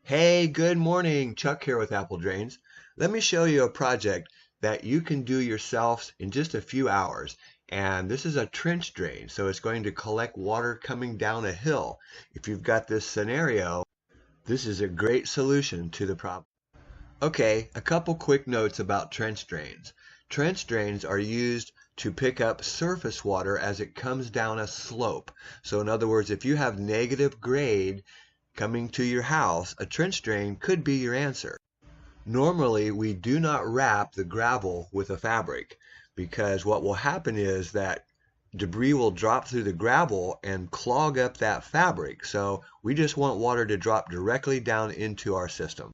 Hey, good morning. Chuck here with Apple Drains. Let me show you a project that you can do yourselves in just a few hours. And this is a trench drain, so it's going to collect water coming down a hill. If you've got this scenario, this is a great solution to the problem. Okay, a couple quick notes about trench drains. Trench drains are used to pick up surface water as it comes down a slope. So in other words, if you have negative grade coming to your house, a trench drain could be your answer. Normally, we do not wrap the gravel with a fabric because what will happen is that debris will drop through the gravel and clog up that fabric. So we just want water to drop directly down into our system.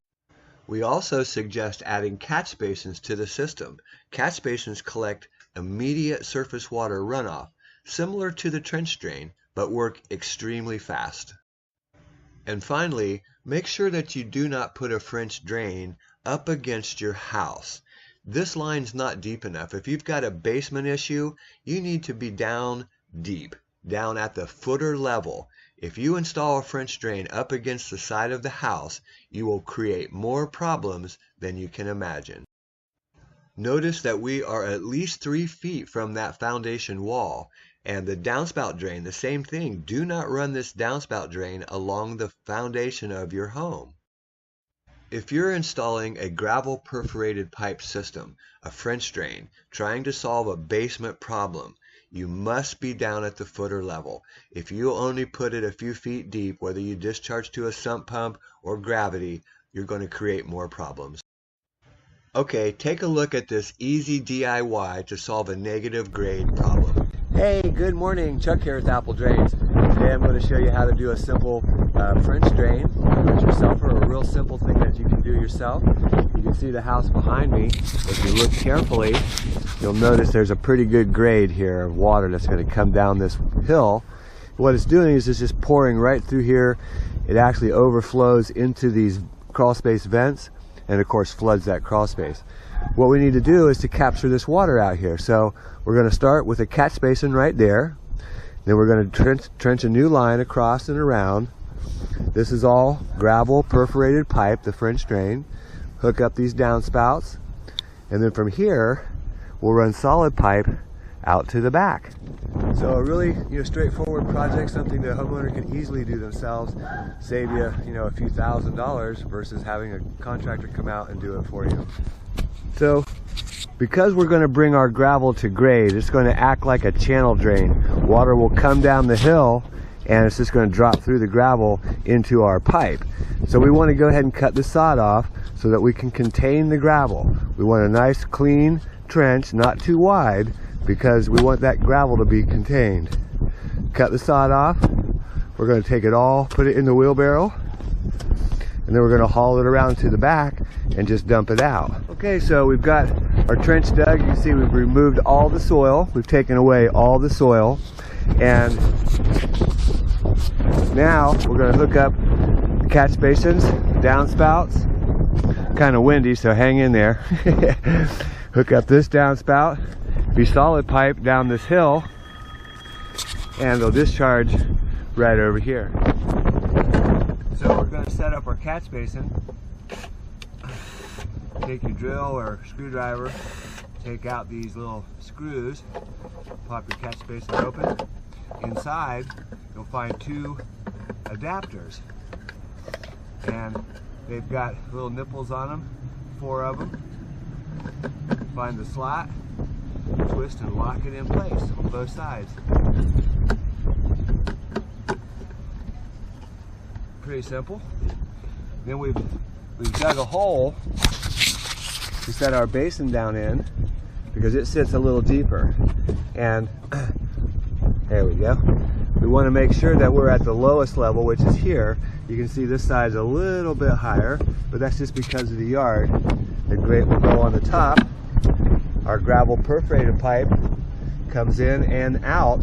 We also suggest adding catch basins to the system. Catch basins collect immediate surface water runoff, similar to the trench drain, but work extremely fast. And finally, make sure that you do not put a French drain up against your house. This line's not deep enough. If you've got a basement issue, you need to be down deep, down at the footer level. If you install a French drain up against the side of the house, you will create more problems than you can imagine. Notice that we are at least 3 feet from that foundation wall. And the downspout drain, the same thing. Do not run this downspout drain along the foundation of your home. If you're installing a gravel perforated pipe system, a French drain, trying to solve a basement problem, you must be down at the footer level. If you only put it a few feet deep, whether you discharge to a sump pump or gravity, you're going to create more problems. Okay, take a look at this easy DIY to solve a negative grade problem. Hey, good morning. Chuck here with Apple Drains. Today I'm going to show you how to do a simple French drain yourself, or a real simple thing that you can do yourself. You can see the house behind me. If you look carefully, you'll notice there's a pretty good grade here of water that's going to come down this hill. What it's doing is it's just pouring right through here. It actually overflows into these crawl space vents and of course floods that crawl space. What we need to do is to capture this water out here. So we're going to start with a catch basin right there. Then we're going to trench a new line across and around. This is all gravel perforated pipe, the French drain. Hook up these downspouts, and then from here we'll run solid pipe out to the back. So a really straightforward project, something the homeowner can easily do themselves, save you a few $1,000s versus having a contractor come out and do it for you. So because we're going to bring our gravel to grade, it's going to act like a channel drain. Water will come down the hill and it's just going to drop through the gravel into our pipe. So we want to go ahead and cut the sod off so that we can contain the gravel. We want a nice clean trench, not too wide, because we want that gravel to be contained. Cut the sod off. We're going to take it all, put it in the wheelbarrow, and then we're going to haul it around to the back and just dump it out. Okay, so we've got our trench dug. You can see we've removed all the soil. We've taken away all the soil. And now we're going to hook up catch basins, downspouts. Kind of windy, so hang in there. Hook up this downspout, be solid pipe down this hill, and they'll discharge right over here. So we're going to set up our catch basin. Take your drill or screwdriver, take out these little screws, pop your catch basin open. Inside you'll find 2 adapters, and they've got little nipples on them, 4 of them. Find the slot, twist and lock it in place on both sides. Pretty simple. Then we've dug a hole to set our basin down in because it sits a little deeper. And there we go. We want to make sure that we're at the lowest level, which is here. You can see this side's a little bit higher, but that's just because of the yard. The grate will go on the top. Our gravel perforated pipe comes in and out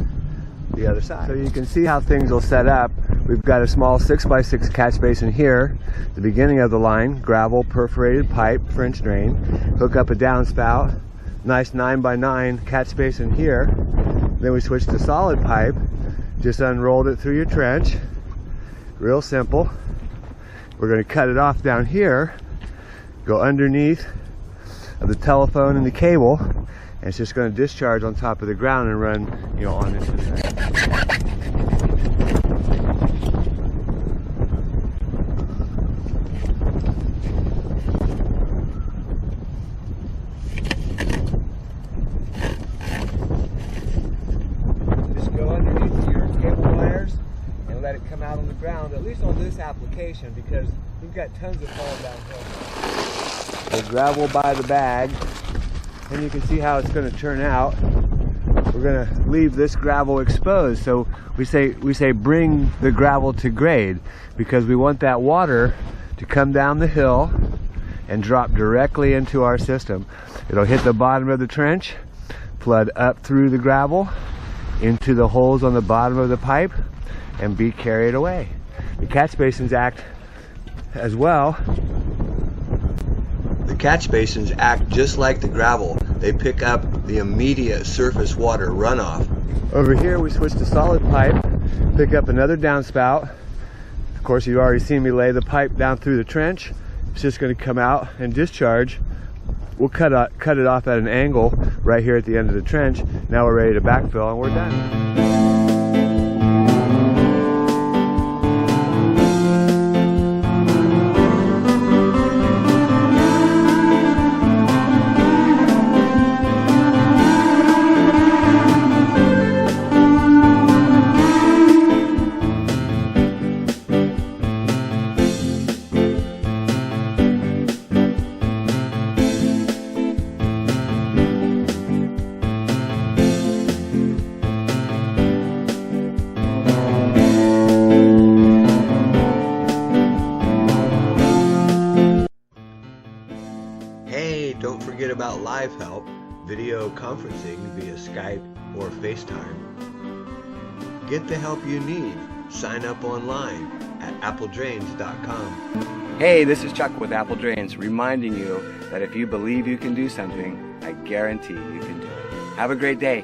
the other side. So you can see how things will set up. We've got a small 6x6 catch basin here, the beginning of the line, gravel perforated pipe, French drain. Hook up a downspout, nice 9x9 catch basin here. Then we switch to solid pipe, just unrolled it through your trench. Real simple. We're going to cut it off down here, go underneath of the telephone and the cable, and it's just going to discharge on top of the ground and run, on into the drain. Just go underneath your cable wires and let it come out on the ground, at least on this application, because we've got tons of fall downhill. The gravel by the bag, and you can see how it's going to turn out. We're going to leave this gravel exposed, so we say bring the gravel to grade, because we want that water to come down the hill and drop directly into our system. It'll hit the bottom of the trench, flood up through the gravel into the holes on the bottom of the pipe, and be carried away. The catch basins act as well. The catch basins act just like the gravel. They pick up the immediate surface water runoff. Over here we switch to solid pipe, pick up another downspout. Of course, you've already seen me lay the pipe down through the trench. It's just going to come out and discharge. We'll cut it off at an angle right here at the end of the trench. Now we're ready to backfill and we're done. Don't forget about live help, video conferencing via Skype or FaceTime. Get the help you need. Sign up online at appledrains.com. Hey, this is Chuck with Apple Drains, reminding you that if you believe you can do something, I guarantee you can do it. Have a great day.